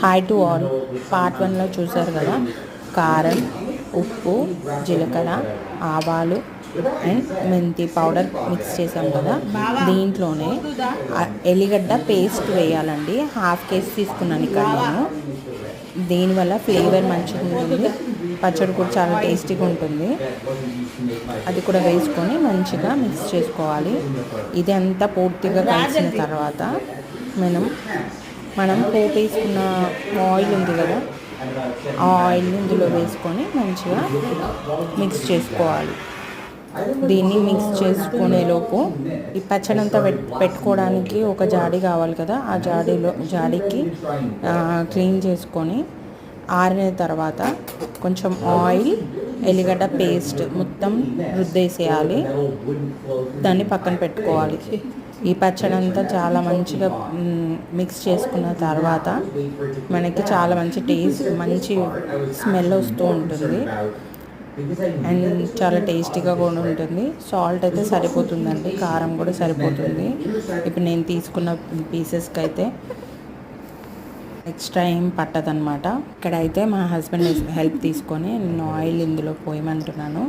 Hi to all. Part 1లో చూసారు కదా, కారం, ఉప్పు, జీలకర్ర, ఆవాలు అండ్ మెంతి పౌడర్ మిక్స్ చేసాం కదా. దీంట్లోనే ఎల్లిగడ్డ పేస్ట్ వేయాలండి. హాఫ్ కేజీ తీసుకున్నాను ఇక్కడ నేను. దీనివల్ల ఫ్లేవర్ మంచిగా ఉంటుంది, పచ్చడి కూడా చాలా టేస్టీగా ఉంటుంది. అది కూడా వేసుకొని మంచిగా మిక్స్ చేసుకోవాలి. ఇది అంతా పూర్తిగా కలిసిన తర్వాత మనం పోపు వేసుకున్న ఆయిల్ ఉంది కదా, ఆ ఆయిల్ ఇందులో వేసుకొని మంచిగా మిక్స్ చేసుకోవాలి. దీన్ని మిక్స్ చేసుకునేలోపు ఈ పచ్చడి అంతా పెట్టుకోవడానికి ఒక జాడీ కావాలి కదా, ఆ జాడీకి క్లీన్ చేసుకొని ఆరిన తర్వాత కొంచెం ఆయిల్, ఎల్లిగడ్డ పేస్ట్ మొత్తం రుద్దేసేయాలి. దాన్ని పక్కన పెట్టుకోవాలి. ఈ పచ్చడి అంతా చాలా మంచిగా మిక్స్ చేసుకున్న తర్వాత మనకి చాలా మంచి టేస్ట్, మంచి స్మెల్ వస్తూ ఉంటుంది అండ్ చాలా టేస్టీగా కూడా ఉంటుంది. సాల్ట్ అయితే సరిపోతుందండి, కారం కూడా సరిపోతుంది. ఇప్పుడు నేను తీసుకున్న పీసెస్కి అయితే ఎక్స్ట్రా ఏం పట్టదనమాట. ఇక్కడైతే మా హస్బెండ్ హెల్ప్ తీసుకొని నేను ఆయిల్ ఇందులో పోయమంటున్నాను.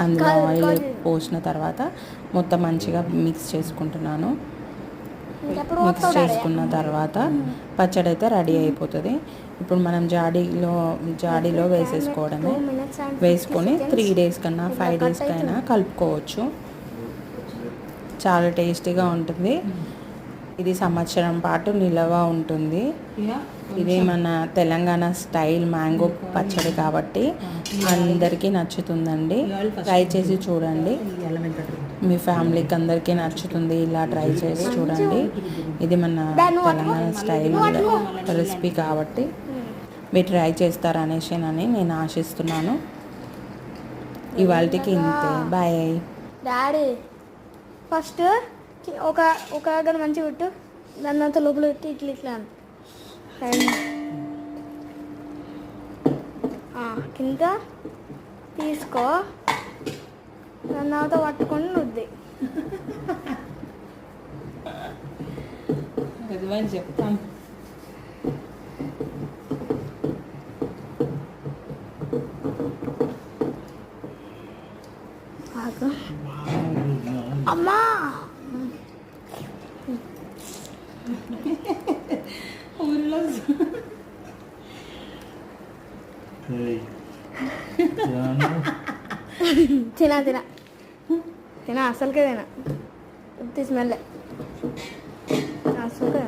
అందులో ఆయిల్ పోసిన తర్వాత మొత్తం మంచిగా మిక్స్ చేసుకుంటున్నాను. మిక్స్ చేసుకున్న తర్వాత పచ్చడి అయితే రెడీ అయిపోతుంది. ఇప్పుడు మనం జాడీలో వేసేసుకోవడమే. వేసుకొని 3 days కన్నా 5 days కైనా కలుపుకోవచ్చు. చాలా టేస్టీగా ఉంటుంది. ఇది సంవత్సరం పాటు నిలవ ఉంటుంది. ఇది మన తెలంగాణ స్టైల్ మ్యాంగో పచ్చడి కాబట్టి అందరికీ నచ్చుతుందండి. ట్రై చేసి చూడండి, మీ ఫ్యామిలీకి అందరికీ నచ్చుతుంది. ఇలా ట్రై చేసి చూడండి. ఇది మన తెలంగాణ స్టైల్ రెసిపీ కాబట్టి మీరు ట్రై చేస్తారనేసి నేను ఆశిస్తున్నాను. ఇవాళకి ఇంతే, బాయ్. డాడీ ఫస్ట్ ఒక దగ్గర మంచిగా పెట్టు, దాని అంతా లోపల పెట్టి ఇట్లా కింద తీసుకో, దాని తర్వాత పట్టుకొని నుద్ది. చెప్తాను. అమ్మా తినా అసలుకే తినా స్మెల్ అసలుకే